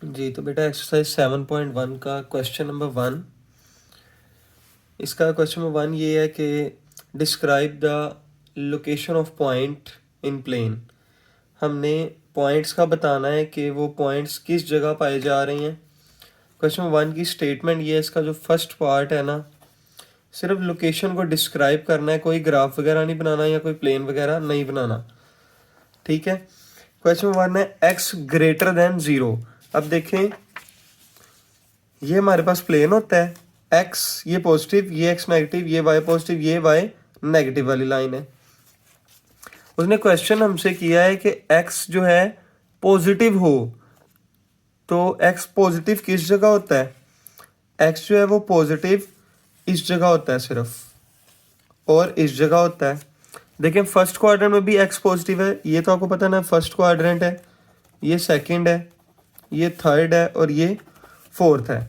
जी तो बेटा एक्सरसाइज 7.1 का क्वेश्चन नंबर 1, इसका क्वेश्चन नंबर 1 ये है कि describe the location of point in plane. हमने पॉइंट्स का बताना है कि वो पॉइंट्स किस जगह पाए जा रहे हैं। क्वेश्चन नंबर 1 की स्टेटमेंट ये है, इसका जो फर्स्ट पार्ट है ना, सिर्फ लोकेशन को डिस्क्राइब करना है, कोई ग्राफ वगैरह नहीं बनाना या कोई प्लेन वगैरह नहीं बनाना। ठीक है। क्वेश्चन नंबर 1 है एक्स ग्रेटर देन 0। अब देखें, ये हमारे पास प्लेन होता है, एक्स ये पॉजिटिव, ये एक्स नेगेटिव, ये वाई पॉजिटिव, ये वाई नेगेटिव वाली लाइन है। उसने क्वेश्चन हमसे किया है कि एक्स जो है पॉजिटिव हो, तो एक्स पॉजिटिव किस जगह होता है? एक्स जो है वो पॉजिटिव इस जगह होता है सिर्फ, और इस जगह होता है। देखें फर्स्ट क्वाड्रेंट में भी एक्स पॉजिटिव है, ये तो आपको पता ना, फर्स्ट क्वाड्रेंट है, ये सेकंड है, ये थर्ड है और ये फोर्थ है।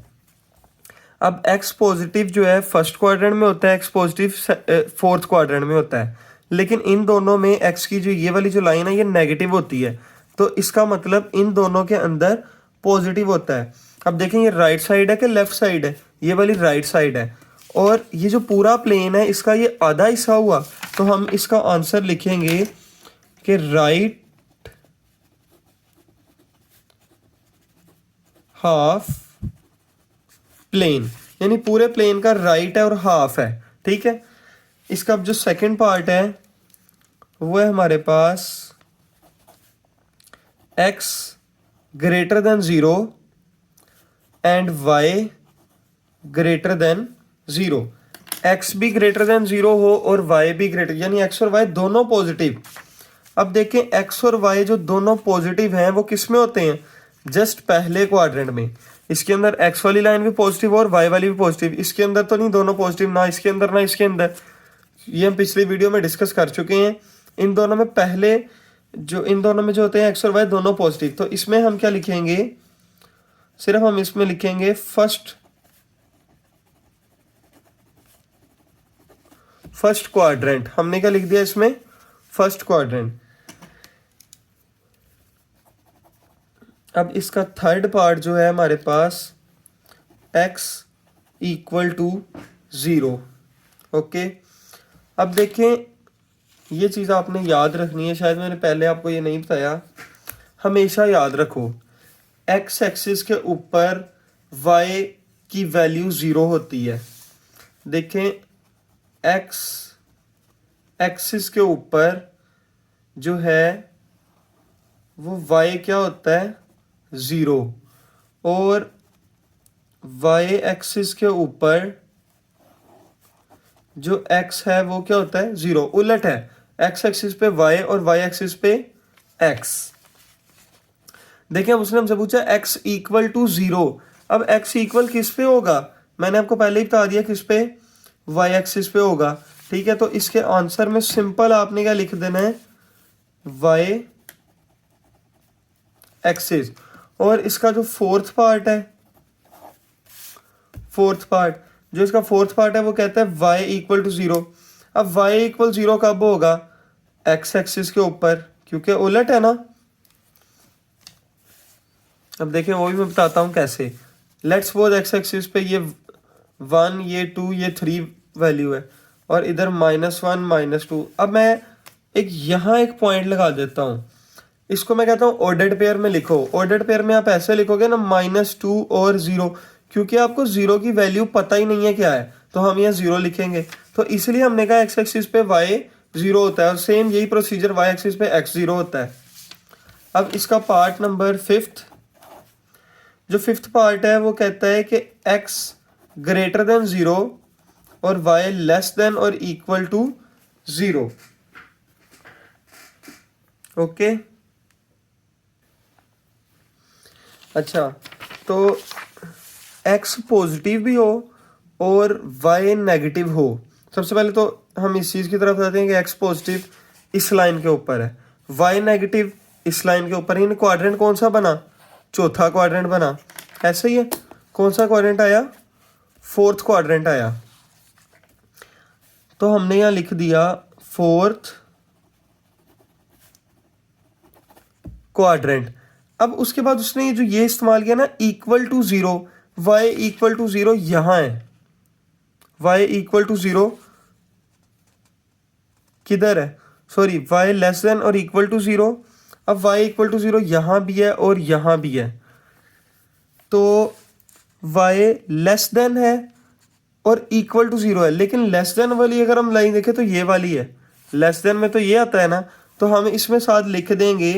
अब एक्स पॉजिटिव जो है फर्स्ट क्वाड्रेंट में होता है, एक्स पॉजिटिव फोर्थ क्वाड्रेंट में होता है, लेकिन इन दोनों में एक्स की जो ये वाली जो लाइन है ये नेगेटिव होती है, तो इसका मतलब इन दोनों के अंदर पॉजिटिव होता है। अब देखें ये राइट साइड है कि लेफ्ट साइड है? ये वाली राइट साइड है, और ये जो पूरा प्लेन है इसका ये आधा हिस्सा हुआ, तो हम इसका आंसर लिखेंगे कि राइट हाफ प्लेन, यानी पूरे प्लेन का राइट है और हाफ है। ठीक है। इसका अब जो सेकंड पार्ट है वो है हमारे पास x greater than 0 and y greater than 0। x भी ग्रेटर देन 0 हो और y भी ग्रेटर, यानी x और y दोनों पॉजिटिव। अब देखें x और y जो दोनों पॉजिटिव हैं वो किस में होते हैं? जस्ट पहले क्वाड्रेंट में। इसके अंदर x वाली लाइन भी पॉजिटिव और y वाली भी पॉजिटिव, इसके अंदर तो नहीं दोनों पॉजिटिव, ना इसके अंदर ना इसके अंदर। ये हम पिछली वीडियो में डिस्कस कर चुके हैं। इन दोनों में पहले जो इन दोनों में जो होते हैं एक्स और वाई दोनों पॉजिटिव, तो इसमें हम क्या लिखेंगे? सिर्फ हम इसमें लिखेंगे फर्स्ट क्वाड्रेंट। हमने क्या लिख दिया इसमें? First quadrant. अब इसका थर्ड पार्ट जो है हमारे पास x इक्वल टू 0। ओके। अब देखें, ये चीज़ आपने याद रखनी है, शायद मैंने पहले आपको ये नहीं बताया, हमेशा याद रखो x एक्सिस के ऊपर y की वैल्यू 0 होती है। देखें x एक्सिस के ऊपर जो है वो y क्या होता है? 0, और y एक्सिस के ऊपर जो x है वो क्या होता है? 0। उलट है, x एक्सिस पे y और y एक्सिस पे x। देखिए अब उसने हमसे पूछा x इक्वल टू 0। अब x इक्वल किस पे होगा? मैंने आपको पहले ही बता दिया किस पे, y एक्सिस पे होगा। ठीक है, तो इसके आंसर में सिंपल आपने क्या लिख देना है? y axis. और इसका जो फोर्थ पार्ट है, जो इसका फोर्थ पार्ट है वो कहता है y इक्वल टू 0। अब y इक्वल 0 कब होगा? x एक्सिस के ऊपर, क्योंकि उलट है ना। अब देखिए वो भी मैं बताता हूँ कैसे। लेट्स सपोज x एक्सिस पे ये 1, ये 2, ये 3 वैल्यू है, और इधर -1 -2। अब मैं यहाँ एक पॉइंट लगा देता हूँ, इसको मैं कहता हूँ ऑर्डर्ड पेयर में लिखो। ऑर्डर्ड पेयर में आप ऐसे लिखोगे ना, -2 और 0, क्योंकि आपको 0 की वैल्यू पता ही नहीं है क्या है, तो हम यहाँ 0 लिखेंगे। तो इसलिए हमने कहा x एक्सिस पे y 0 होता है, और सेम यही प्रोसीजर y एक्सिस पे x 0 होता है। अब इसका पार्ट नंबर फिफ्थ, जो फिफ्थ पार्ट है वो कहता है कि x ग्रेटर देन 0 और y लेस देन और इक्वल टू 0। ओके। अच्छा, तो x पॉजिटिव भी हो और y नेगेटिव हो। सबसे पहले तो हम इस चीज़ की तरफ बताते हैं कि x पॉजिटिव इस लाइन के ऊपर है, y नेगेटिव इस लाइन के ऊपर है। इन क्वाड्रेंट कौन सा बना? चौथा क्वाड्रेंट बना। ऐसे ही है, कौन सा क्वाड्रेंट आया? फोर्थ क्वाड्रेंट आया। तो हमने यहाँ लिख दिया फोर्थ क्वाड्रेंट। अब उसके बाद उसने जो ये इस्तेमाल किया ना equal to zero, y equal to zero यहाँ है, वाई इक्वल टू ज़ीरो किधर है, सॉरी वाई लेस देन और इक्वल टू ज़ीरो। अब वाई इक्वल टू ज़ीरो यहाँ भी है और यहाँ भी है, तो वाई लेस देन है और इक्वल टू ज़ीरो है। लेकिन लेस देन वाली अगर हम लाइन देखें तो ये वाली है, लेस देन में तो ये आता है ना, तो हम इसमें साथ लिख देंगे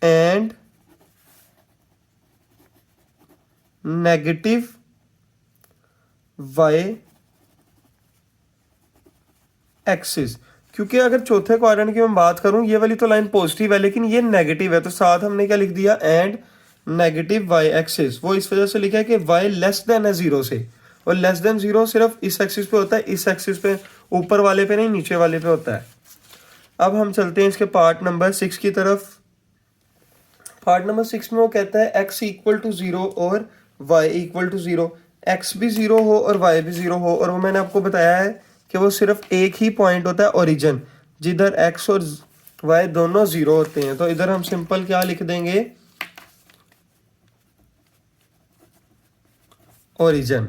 एंड नेगेटिव वाई एक्सिस। क्योंकि अगर चौथे क्वाड्रेंट की मैं बात करूं, ये वाली तो लाइन पॉजिटिव है लेकिन ये नेगेटिव है, तो साथ हमने क्या लिख दिया एंड नेगेटिव वाई एक्सिस। वो इस वजह से लिखा है कि वाई लेस देन है ज़ीरो से, और लेस देन ज़ीरो सिर्फ इस एक्सिस पे होता है, इस एक्सिस पे ऊपर वाले पे नहीं, नीचे वाले पे होता है। अब हम चलते हैं इसके पार्ट नंबर 6 की तरफ। पार्ट नंबर 6 में वो कहता है एक्स इक्वल टू ज़ीरो और y equal to zero, x भी ज़ीरो हो और वाई भी ज़ीरो हो। और वो मैंने आपको बताया है कि वो सिर्फ एक ही पॉइंट होता है ओरिजिन, जिधर एक्स और वाई दोनों ज़ीरो होते हैं। तो इधर हम सिंपल क्या लिख देंगे, origin.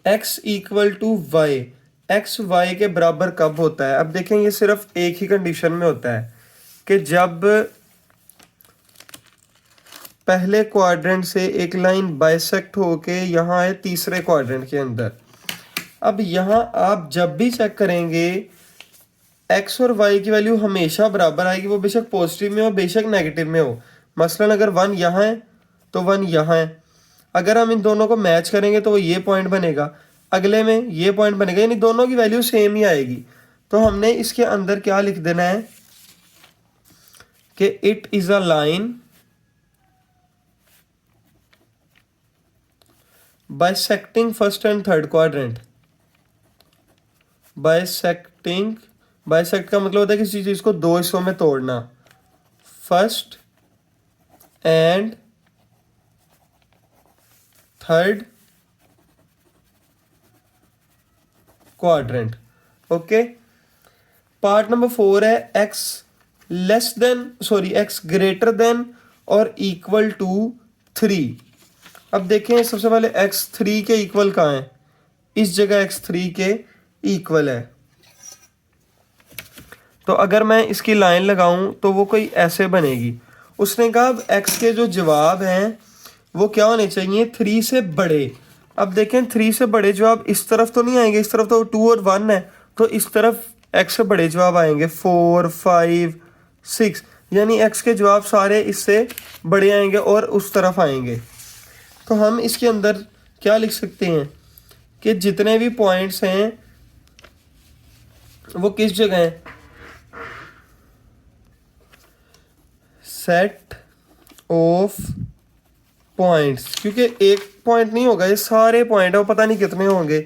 X equal to y, x y के बराबर कब होता है? अब देखें ये सिर्फ एक ही कंडीशन में होता है कि जब पहले क्वाड्रेंट से एक लाइन बाइसेक्ट होके यहाँ आए तीसरे क्वाड्रेंट के अंदर। अब यहाँ आप जब भी चेक करेंगे एक्स और वाई की वैल्यू हमेशा बराबर आएगी, वो बेशक पॉजिटिव में हो बेशक नेगेटिव में हो। मसलन अगर 1 यहाँ है तो 1 यहाँ है, अगर हम इन दोनों को मैच करेंगे तो वो ये पॉइंट बनेगा, अगले में ये पॉइंट बनेगा, यानी दोनों की वैल्यू सेम ही आएगी। तो हमने इसके अंदर क्या लिख देना है कि it is a line bisecting first and third quadrant. Bisecting, bisect का मतलब होता है किसी चीज को दो हिस्सों में तोड़ना, first and third quadrant. Okay, part number 4 है x less than sorry x greater than और इक्वल टू 3। अब देखें सबसे पहले x3 के इक्वल कहाँ है, इस जगह x3 के इक्वल है। तो अगर मैं इसकी लाइन लगाऊं तो वो कोई ऐसे बनेगी। उसने कहा अब x के जो जवाब हैं वो क्या होने चाहिए, 3 से बड़े। अब देखें 3 से बड़े जवाब इस तरफ तो नहीं आएंगे, इस तरफ तो 2 और 1 है, तो इस तरफ x से बड़े जवाब आएंगे 4, 5, 6, यानी x के जवाब सारे इससे बड़े आएंगे और उस तरफ आएंगे। तो हम इसके अंदर क्या लिख सकते हैं कि जितने भी पॉइंट्स हैं वो किस जगह हैं, सेट ऑफ पॉइंट्स, क्योंकि एक पॉइंट नहीं होगा, ये सारे पॉइंट है, वो पता नहीं कितने होंगे।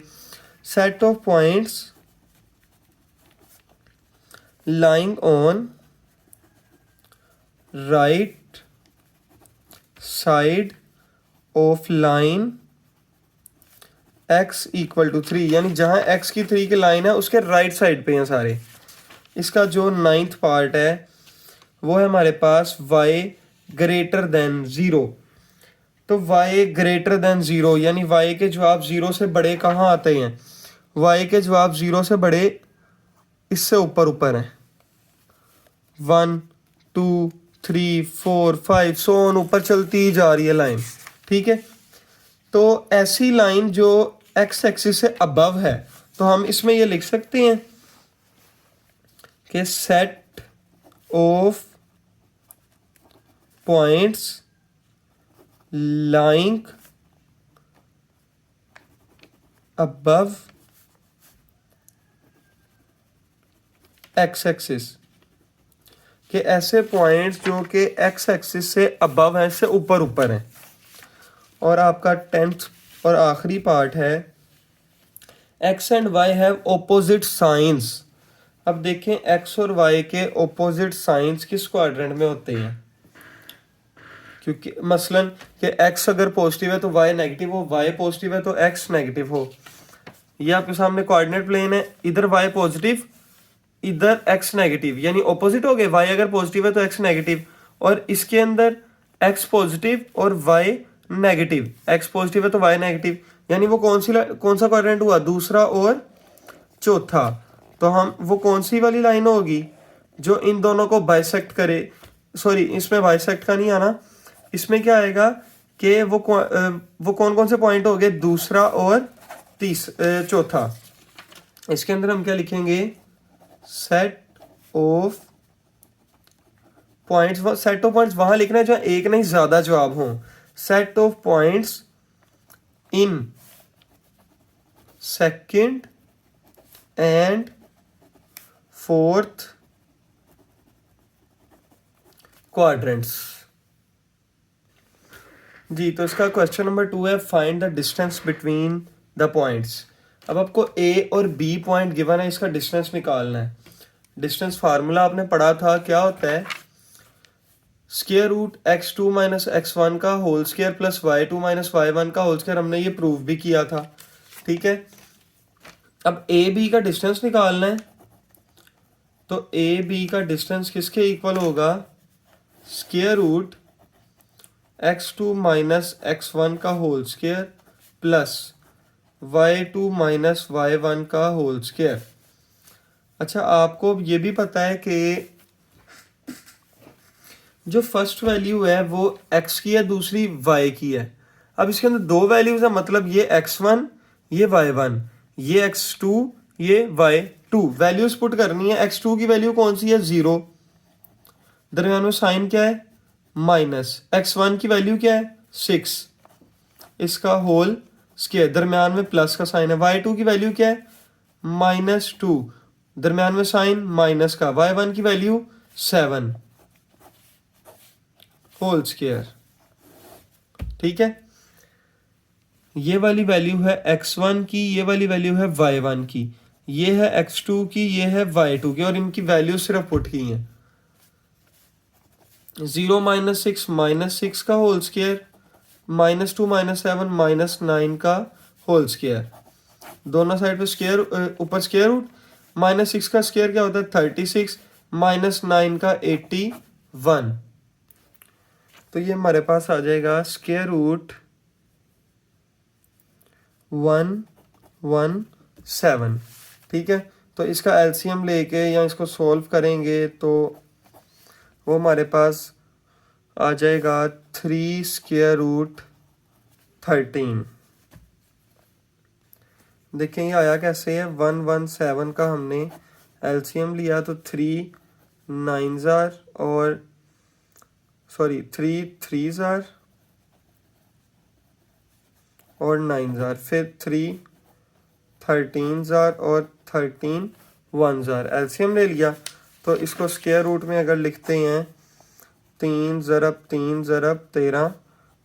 Set of points lying on right side of line x equal to 3, यानी जहां x की 3 की लाइन है उसके राइट साइड पे हैं सारे। इसका जो 9th पार्ट है वो है हमारे पास y ग्रेटर देन 0। तो y ग्रेटर देन 0 यानी y के जवाब 0 से बड़े कहाँ आते हैं, y के जवाब 0 से बड़े इससे ऊपर ऊपर हैं, 1, 2, 3, 4, 5 सो ऑन ऊपर चलती जा रही है लाइन। ठीक है, तो ऐसी लाइन जो x एक्सिस से अबव है, तो हम इसमें ये लिख सकते हैं कि set of points lying above x axis, कि ऐसे पॉइंट्स जो कि x एक्सिस से अबव हैं, इससे ऊपर ऊपर हैं। और आपका 10th और आखिरी पार्ट है x and y have opposite science. अब देखें x और y के ऑपोजिट साइंस किस क्वाड्रेंट में होते हैं, क्योंकि मसलन कि x अगर पॉजिटिव है तो y नेगेटिव हो, y पॉजिटिव है तो x नेगेटिव हो। ये आपके सामने कोऑर्डिनेट प्लेन है, इधर y पॉजिटिव इधर x नेगेटिव, यानी ऑपोजिट हो गए, y अगर पॉजिटिव है तो x नेगेटिव, और इसके अंदर x पॉजिटिव और y नेगेटिव, x पॉजिटिव है तो y नेगेटिव, यानी वो कौन सा क्वाड्रेंट हुआ, दूसरा और चौथा। तो हम वो कौन सी वाली लाइन होगी जो इन दोनों को बाइसेक्ट करे, सॉरी इसमें बाइसेक्ट का नहीं आना, इसमें क्या आएगा कि वो कौन कौन से पॉइंट हो गए, दूसरा और चौथा। इसके अंदर हम क्या लिखेंगे, set of points, set of points वहां लिखना है जहां एक नहीं ज्यादा जवाब हो। Set of points in second and fourth quadrants. जी, तो इसका क्वेश्चन नंबर 2 है, find the distance between the points. अब आपको A और B पॉइंट गिवन है, इसका डिस्टेंस निकालना है। डिस्टेंस फार्मूला आपने पढ़ा था, क्या होता है, square root x2 minus x1 का whole square plus y2 minus y1 का होल स्क्वायर। हमने ये प्रूव भी किया था, ठीक है। अब A B का डिस्टेंस निकालना है, तो A B का डिस्टेंस किसके इक्वल होगा, square root x2 minus x1 का whole square plus y2 minus y1 का होल स्क्वायर। अच्छा, आपको ये भी पता है कि जो फर्स्ट वैल्यू है वो x की है, दूसरी y की है। अब इसके अंदर दो वैल्यूज है, मतलब ये x1 ये y1, ये x2 ये y2। वैल्यूज पुट करनी है। x2 की वैल्यू कौन सी है, 0, दरम्यान में साइन क्या है, माइनस। x1 की वैल्यू क्या है, 6, इसका होल स्क्वायर, दरम्यान में प्लस का साइन है। y2 की वैल्यू क्या है, -2, दरम्यान में साइन माइनस का। y1 की वैल्यू 7 होल स्क्वायर, ठीक है। ये वाली वैल्यू है x1 की, ये वाली वैल्यू है y1 की, ये है x2 की, ये है y2 की, और इनकी वैल्यू सिर्फ पुट की है। 0 माइनस 6 माइनस 6 का होल स्क्वायर, -2 माइनस 7 माइनस 9 का होल स्क्वायर। दोनों साइड पे स्क्वायर, ऊपर स्क्वायर रूट। -6 का स्क्वायर क्या होता है, 36, माइनस 9 का 81। तो ये हमारे पास आ जाएगा स्क्वायर रूट 117, ठीक है। तो इसका एलसीएम लेके या इसको सॉल्व करेंगे तो वो हमारे पास आ जाएगा 3 स्क्वायर रूट 13। देखें ये आया कैसे है, 117 का हमने एलसीएम लिया तो 3 9s और सॉरी 3 3s और 9s, फिर 3 13s और 13 1s। एलसीएम ले लिया तो इसको स्क्वायर रूट में अगर लिखते हैं 3 ज़रब 3 ज़रब 13,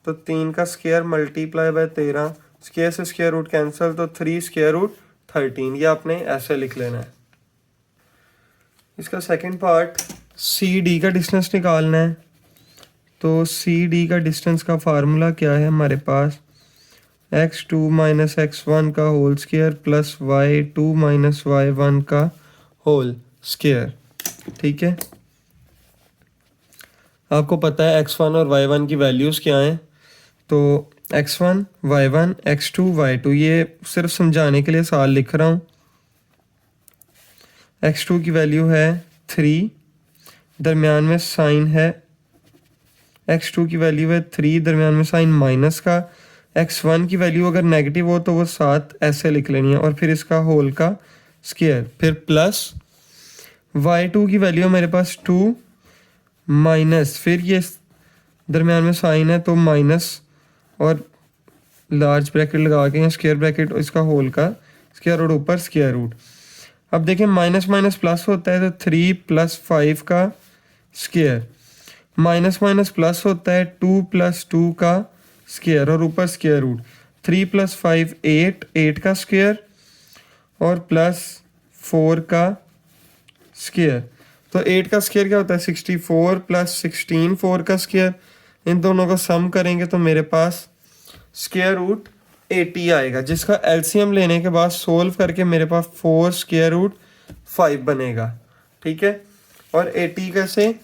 तो 3 का स्क्वायर मल्टीप्लाई बाय 13, स्क्वायर से स्क्वायर रूट कैंसिल, तो 3 स्क्वायर रूट 13। ये आपने ऐसे लिख लेना है। इसका सेकंड पार्ट, सी डी का डिस्टेंस निकालना है। तो सी डी का डिस्टेंस का फार्मूला क्या है हमारे पास, x2 माइनस x1 का whole square plus y2 minus y1 का होल स्क्वायर, ठीक है। आपको पता है x1 और y1 की वैल्यूज़ क्या हैं, तो x1 y1 x2 y2, ये सिर्फ समझाने के लिए साल लिख रहा हूँ। x2 की वैल्यू है 3, दरमियान में साइन है, x2 की वैल्यू है 3, दरमियान में साइन माइनस का। x1 की वैल्यू अगर नेगेटिव हो तो वो 7 ऐसे लिख लेनी है, और फिर इसका होल का स्क्वायर, फिर प्लस y2 की वैल्यू मेरे पास 2 माइनस, फिर ये दरमियान में साइन है तो माइनस और लार्ज ब्रैकेट लगा के स्क्वायर ब्रैकेट, इसका होल का स्क्वायर और ऊपर स्क्वायर रूट। अब देखें माइनस माइनस प्लस होता है तो 3 + 5 का स्क्वायर, माइनस माइनस प्लस होता है 2 + 2 का स्क्वायर और ऊपर स्क्वायर रूट। 3 + 5 8 का स्क्वायर और प्लस 4 का स्क्वायर। तो 8 का स्क्वायर क्या होता है, 64 + 16 4 का स्क्वायर। इन दोनों को सम करेंगे तो मेरे पास स्क्वायर रूट 80 आएगा, जिसका एलसीएम लेने के बाद सोल्व करके मेरे पास 4 स्क्वायर रूट 5 बनेगा, ठीक है। और 80 कैसे,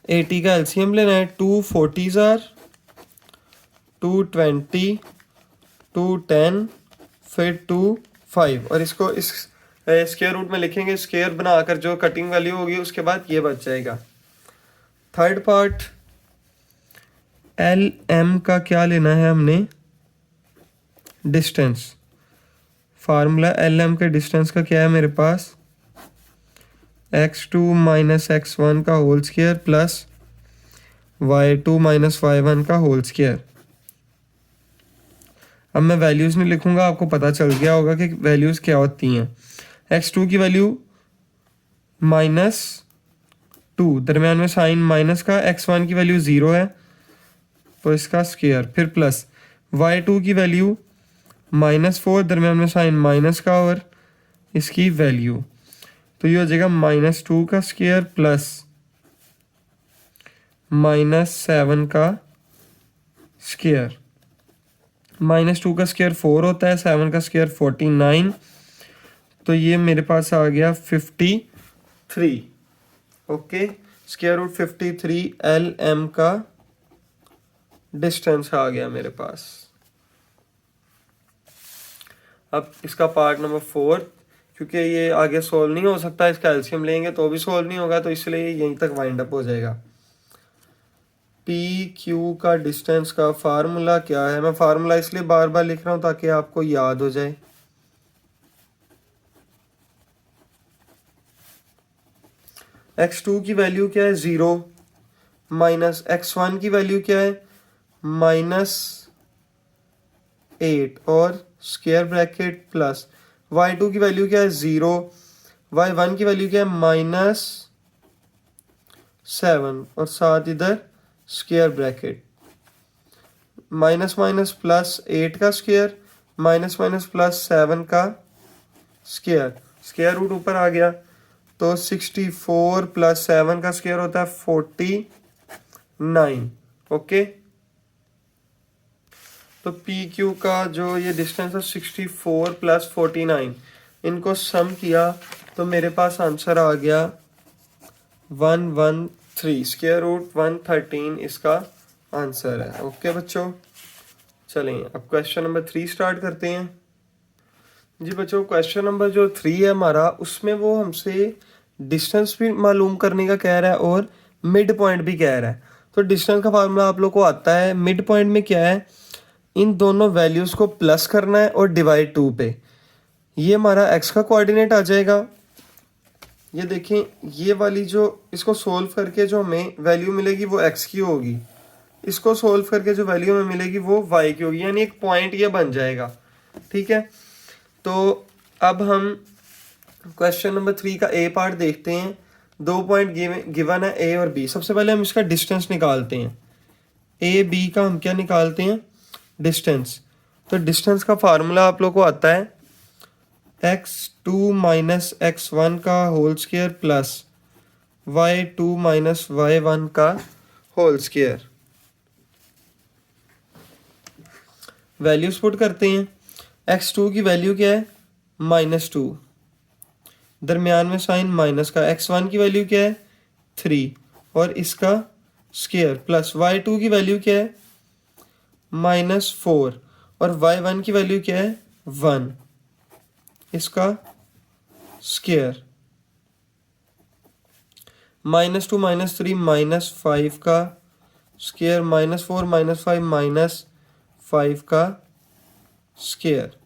80 का एलसीएम लेना है। 2 40s आर, 2 20, 2 10, फिर 2 5, और इसको इस स्क्वायर रूट में लिखेंगे। स्क्वायर बनाकर जो कटिंग वैल्यू होगी उसके बाद ये बच जाएगा। थर्ड पार्ट, एल एम का क्या लेना है हमने, डिस्टेंस। फार्मूला एल एम के डिस्टेंस का क्या है मेरे पास, x2 माइनस x1 का whole square plus y2 minus y1 का होल स्क्वायर। अब मैं वैल्यूज़ नहीं लिखूंगा, आपको पता चल गया होगा कि वैल्यूज़ क्या होती हैं। x2 की वैल्यू -2, दरम्यान में साइन माइनस का, x1 की वैल्यू 0 है तो इसका स्क्वायर, फिर प्लस y2 की वैल्यू -4, दरम्यान में साइन माइनस का और इसकी वैल्यू, तो ये हो जाएगा -2 का स्क्वायर प्लस -7 का स्क्वायर। -2 का स्क्वायर 4 होता है, 7 का स्क्वायर 49, तो ये मेरे पास आ गया 53। Okay, square root 53 L M का डिस्टेंस आ गया मेरे पास। अब इसका पार्ट नंबर 4, क्योंकि ये आगे सोल्व नहीं हो सकता, इसका एलसीएम लेंगे तो भी सोल्व नहीं होगा, तो इसलिए यहीं तक वाइंड अप हो जाएगा। पी क्यू का डिस्टेंस का फार्मूला क्या है, मैं फार्मूला इसलिए बार बार लिख रहा हूँ ताकि आपको याद हो जाए। x2 की वैल्यू क्या है 0, माइनस x1 की वैल्यू क्या है -8, और स्क्वायर ब्रैकेट प्लस y2 की वैल्यू क्या है 0, y1 की वैल्यू क्या है -7, और साथ इधर square bracket, minus minus plus 8 का स्क्वायर, माइनस माइनस प्लस 7 का स्क्वायर, स्क्वायर रूट ऊपर आ गया, तो 64 प्लस 7 का स्क्वायर होता है 49। ओके, तो पी क्यू का जो ये डिस्टेंस है 64 प्लस 49, इनको सम किया तो मेरे पास आंसर आ गया 113, स्क्वायर रूट 113 इसका आंसर है। ओके बच्चों, चलें अब क्वेश्चन नंबर 3 स्टार्ट करते हैं। जी बच्चों, क्वेश्चन नंबर जो 3 है हमारा, उसमें वो हमसे डिस्टेंस भी मालूम करने का कह रहा है और मिड पॉइंट भी कह रहा है। तो डिस्टेंस का फार्मूला आप लोग को आता है। मिड पॉइंट में क्या है, इन दोनों वैल्यूज़ को प्लस करना है और डिवाइड 2 पे, ये हमारा x का कोऑर्डिनेट आ जाएगा। ये देखें, ये वाली जो इसको सोल्व करके जो हमें वैल्यू मिलेगी वो x की होगी, इसको सोल्व करके जो वैल्यू हमें मिलेगी वो y की होगी, यानी एक पॉइंट ये बन जाएगा। ठीक है, तो अब हम क्वेश्चन नंबर 3 का ए पार्ट देखते हैं। 2 पॉइंट गिवन है ए और बी। सबसे पहले हम इसका डिस्टेंस निकालते हैं। ए बी का हम क्या निकालते हैं, डिस्टेंस। तो डिस्टेंस का फार्मूला आप लोग को आता है x2 माइनस x1 का whole square plus y2 minus y1 का होल स्क्वायर। वैल्यूज पुट करते हैं। x2 की वैल्यू क्या है -2, दरमियान में साइन माइनस का, x1 की वैल्यू क्या है 3 और इसका स्क्वायर, प्लस y2 की वैल्यू क्या है -4 और y1 की वैल्यू क्या है 1, इसका स्क्वायर, -2 -3 -5 का स्क्वायर, -4 -5 -5 का स्क्वायर।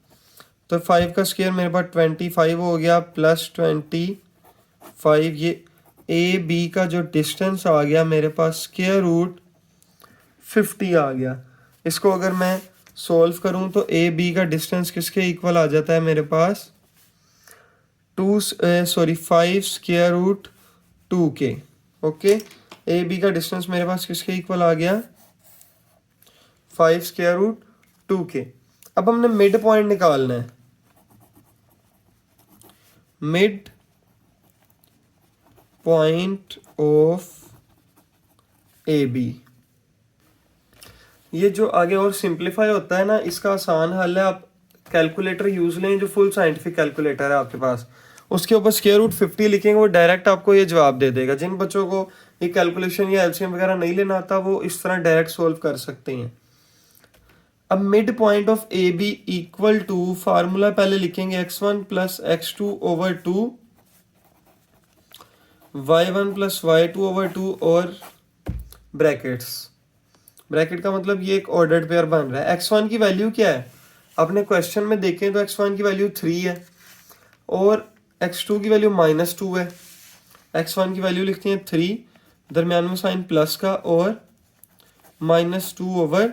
तो 5 का स्क्वायर मेरे पास 25 हो गया प्लस 25। ये ए बी का जो डिस्टेंस आ गया मेरे पास स्क्वायर रूट 50 आ गया। इसको अगर मैं सोल्व करूं तो ए बी का डिस्टेंस किसके इक्वल आ जाता है मेरे पास 5 स्क्वायर रूट 2 के। ओके, ए बी का डिस्टेंस मेरे पास किसके इक्वल आ गया 5 स्क्वायर रूट 2 के। अब हमने मिड पॉइंट निकालना है। Mid point of A B, ये जो आगे और सिंप्लीफाई होता है ना, इसका आसान हल है, आप कैलकुलेटर यूज लें, जो फुल साइंटिफिक कैलकुलेटर है आपके पास, उसके ऊपर स्क्वायर रूट 50 लिखेंगे, वो डायरेक्ट आपको ये जवाब दे देगा। जिन बच्चों को ये कैलकुलेशन या एलसीएम वगैरह नहीं लेना आता वो इस तरह डायरेक्ट सोल्व कर सकते हैं। अब mid point of A B equal to, formula पहले लिखेंगे x1 plus x2 over 2, y1 plus y2 over 2 और ब्रैकेट का मतलब ये एक ऑर्डर्ड पेयर बन रहा है। x1 की वैल्यू क्या है, अपने क्वेश्चन में देखें तो x1 की वैल्यू 3 है और x2 की वैल्यू -2 है। x1 की वैल्यू लिखते हैं 3, दरमियान में साइन प्लस का और -2 ओवर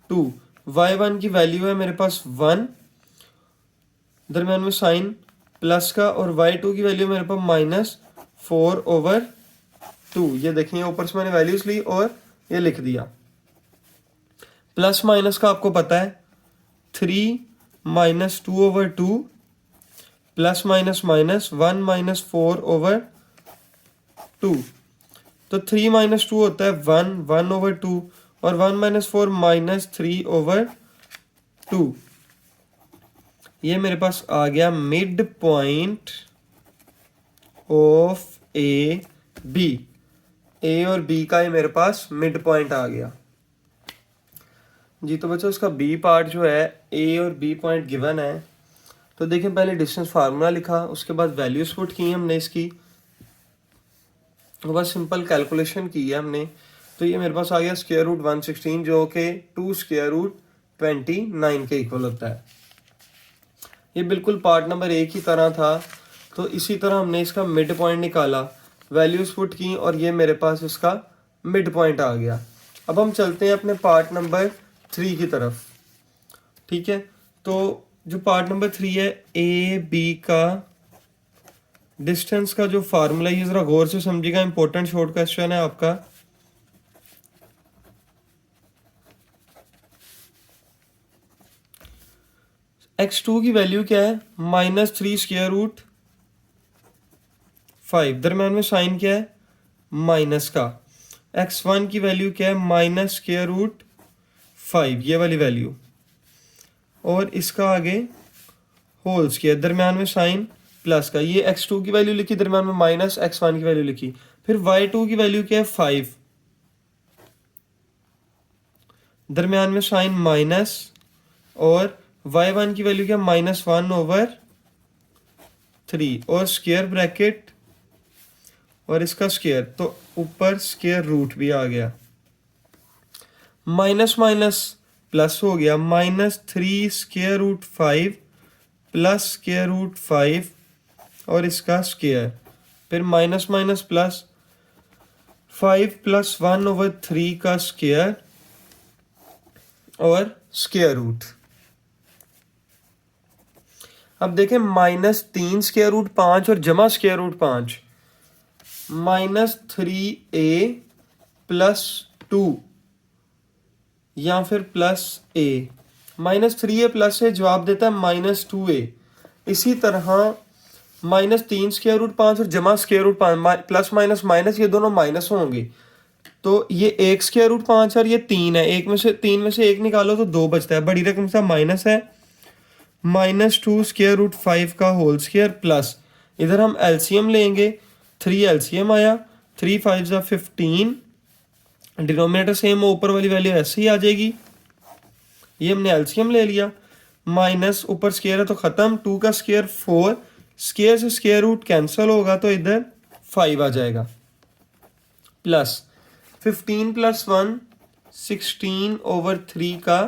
2। y1 की वैल्यू है मेरे पास 1, दरमियान में साइन प्लस का, और y2 की वैल्यू मेरे पास -4 ओवर 2। ये देखिए ऊपर से मैंने वैल्यूज ली और ये लिख दिया। प्लस माइनस का आपको पता है 3 -2 over 2 plus minus minus 1 -4 over 2। तो 3 -2 होता है 1 ओवर 2 और 1 -4 -3 ओवर 2। ये मेरे पास आ गया mid point of A B. A और बी का ये मेरे पास मिड पॉइंट आ गया जी। तो बच्चों इसका बी पार्ट जो है, ए और बी पॉइंट गिवन है, तो देखिए पहले डिस्टेंस फार्मूला लिखा, उसके बाद वैल्यूज पुट की हमने इसकी, बस सिंपल कैलकुलेशन की है हमने। तो ये मेरे पास आ गया स्क्वायर रूट 116 जो कि 2 स्क्वायर रूट 29 के इक्वल होता है। ये बिल्कुल पार्ट नंबर ए की तरह था। तो इसी तरह हमने इसका मिड पॉइंट निकाला, वैल्यूज पुट की और ये मेरे पास इसका मिड पॉइंट आ गया। अब हम चलते हैं अपने पार्ट नंबर 3 की तरफ। ठीक है, तो जो पार्ट नंबर 3 है, ए बी का डिस्टेंस का जो फार्मूला, ये जरा गौर से समझिएगा, इंपॉर्टेंट शॉर्ट क्वेश्चन है आपका। x2 की वैल्यू क्या है, -3 स्क्वायर रूट 5, दरम्यान में साइन क्या है माइनस का। x1 की वैल्यू क्या है, माइनस स्क्वायर रूट 5, ये वाली वैल्यू, और इसका आगे होल स्क्वायर, दरम्यान में साइन प्लस का। ये x2 की वैल्यू लिखी, दरम्यान में माइनस x1 की वैल्यू लिखी। फिर y2 की वैल्यू क्या है 5, दरम्यान में साइन माइनस, और y1 की वैल्यू क्या -1 ओवर 3 और स्क्वायर ब्रैकेट और इसका स्क्वायर, तो ऊपर स्क्वायर रूट भी आ गया। माइनस माइनस प्लस हो गया, -3 square root 5 plus square root 5 और इसका स्क्वायर, फिर minus minus plus 5 plus 1 over 3 का स्क्वायर और स्क्वायर रूट। अब देखें -3 स्क्वायर रूट 5 और जमा स्क्वायर रूट 5, -3a प्लस 2 या फिर +a। -3a प्लस a जवाब देता है -2a। इसी तरह -3 स्क्वायर रूट 5 और जमा square root 5, plus minus minus, ये दोनों माइनस होंगे। तो ये 1 स्क्वायर रूट 5 और ये 3 है, एक में से 3 में से 1 निकालो तो 2 बचता है, बड़ी रकम से माइनस है। -2 स्क्वायर रूट 5 का होल स्क्वायर प्लस, इधर हम एलसीएम लेंगे, 3 एलसीएम आया, 3 5 ज़ा 15, डिनोमिनेटर सेम, ऊपर वाली वैल्यू ऐसे ही आ जाएगी। ये हमने एलसीएम ले लिया, माइनस ऊपर स्क्वायर है तो ख़त्म, 2 का स्क्वायर 4, स्क्वायर से स्क्वायर रूट कैंसिल होगा तो इधर 5 आ जाएगा, प्लस 15 प्लस 1 16 ओवर 3 का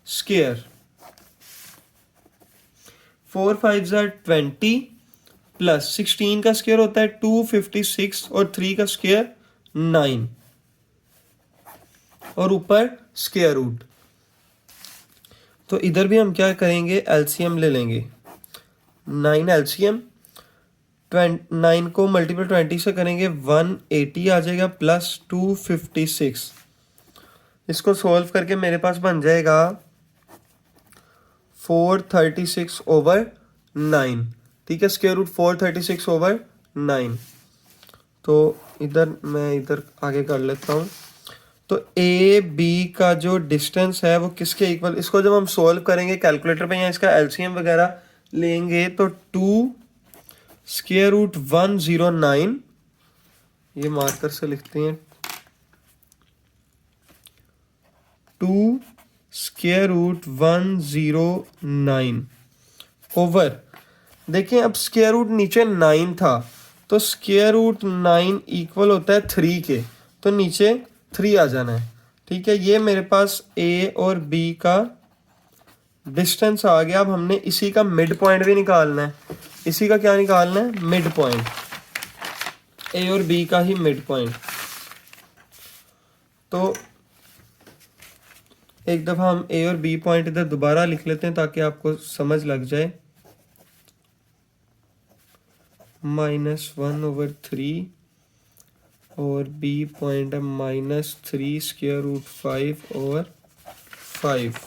स्क्वायर, 4 5 ज़ा 20 प्लस 16 का स्क्वायर होता है 256 और 3 का स्क्वायर 9 और ऊपर स्क्वायर रूट। तो इधर भी हम क्या करेंगे, एलसीएम ले लेंगे, 9 एलसीएम, 9 को मल्टीपल 20 से करेंगे 180 आ जाएगा प्लस 256। इसको सॉल्व करके मेरे पास बन जाएगा 436 ओवर 9। ठीक है, स्क्वायर रूट 436 ओवर 9। तो इधर मैं इधर आगे कर लेता हूँ। तो ए बी का जो डिस्टेंस है वो किसके इक्वल, इसको जब हम सॉल्व करेंगे कैलकुलेटर पे या इसका एलसीएम वगैरह लेंगे तो 2 स्क्वायर रूट 109, ये मार्कर से लिखते हैं, 2 स्क्वायर रूट 109 ओवर, देखिए अब स्क्वायर रूट नीचे 9 था तो स्क्वायर रूट 9 इक्वल होता है 3 के, तो नीचे 3 आ जाना है। ठीक है, ये मेरे पास ए और बी का डिस्टेंस आ गया। अब हमने इसी का मिड पॉइंट भी निकालना है। इसी का क्या निकालना है? मिड पॉइंट, ए और बी का ही मिड पॉइंट। तो एक दफ़ा हम ए और बी पॉइंट इधर दोबारा लिख लेते हैं ताकि आपको समझ लग जाए। -1/3 और बी पॉइंट है -3 स्क्वायर रूट 5/5।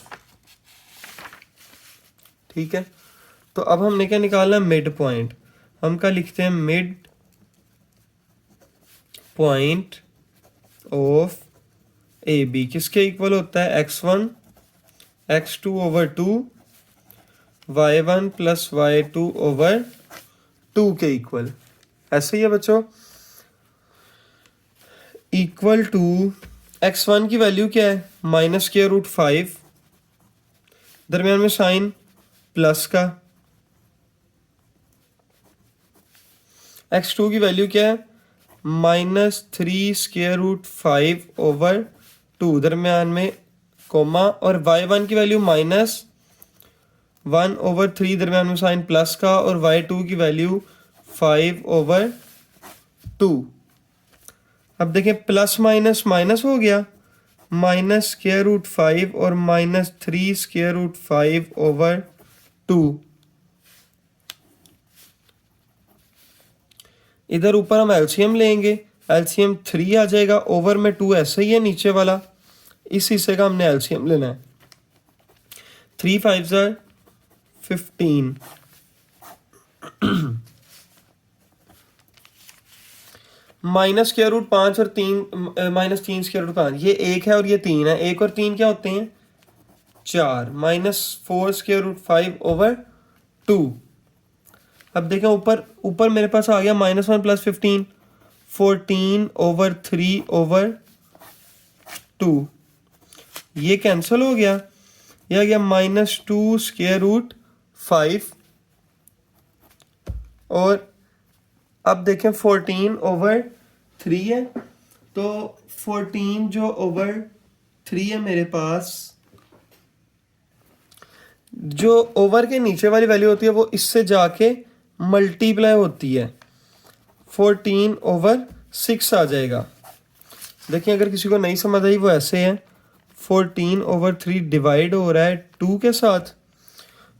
ठीक है, तो अब हमने क्या निकालना है? Mid point. हम क्या लिखते हैं? Mid point of A B किसके इक्वल होता है? x1 x2/2 y1 + y2/2 के इक्वल। ऐसे ही है बच्चों। इक्वल टू x1 की वैल्यू क्या है? -√5, दरमियान में साइन प्लस का। x2 की वैल्यू क्या है? -3 स्क्वायर रूट 5/2, दरमियान में कोमा। और y1 की वैल्यू -1/3, दरमियान में साइन प्लस का। और y2 की वैल्यू 5/2। अब देखें, प्लस माइनस माइनस हो गया, -√5 और -3 स्क्वायर रूट 5/2। इधर ऊपर हम एलसीएम लेंगे, एलसीएम 3 आ जाएगा, ओवर में 2 ऐसे ही है नीचे वाला, इस हिस्से का हमने एलसीएम लेना है। 3 5 15। -√5 और 3 -3 स्क्वायर रूट 5, ये 1 है और ये 3 है। 1 और 3 क्या होते हैं? 4। -4 स्क्वायर रूट 5/2। अब देखें ऊपर मेरे पास आ गया -1 + 15, 14/3/2। ये कैंसिल हो गया, यह आ गया -2 स्क्वायर रूट 5। और अब देखें 14/3 है, तो 14 जो ओवर 3 है मेरे पास, जो ओवर के नीचे वाली वैल्यू होती है वो इससे जाके मल्टीप्लाई होती है, 14/6 आ जाएगा। देखिए, अगर किसी को नहीं समझ आई वो ऐसे है, 14/3 डिवाइड हो रहा है 2 के साथ,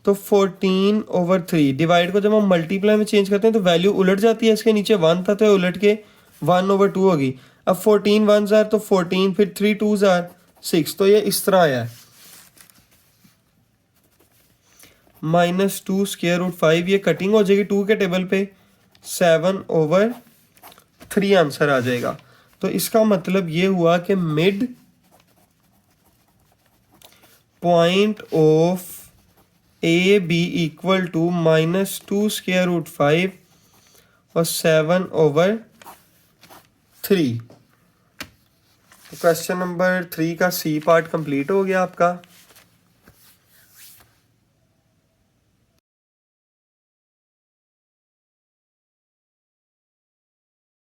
तो 14/3 डिवाइड को जब हम मल्टीप्लाई में चेंज करते हैं तो वैल्यू उलट जाती है। इसके नीचे 1 था तो उलट के 1/2 होगी। अब 14 1s तो 14, फिर 3 2s 6, तो ये इस तरह आया है। -2 स्क्वायर रूट 5, ये कटिंग हो जाएगी 2 के टेबल पे, 7/3 आंसर आ जाएगा। तो इसका मतलब ये हुआ कि mid point of A B equal to -2 square root 5 और 7/3। क्वेश्चन नंबर 3 का सी पार्ट कंप्लीट हो गया आपका।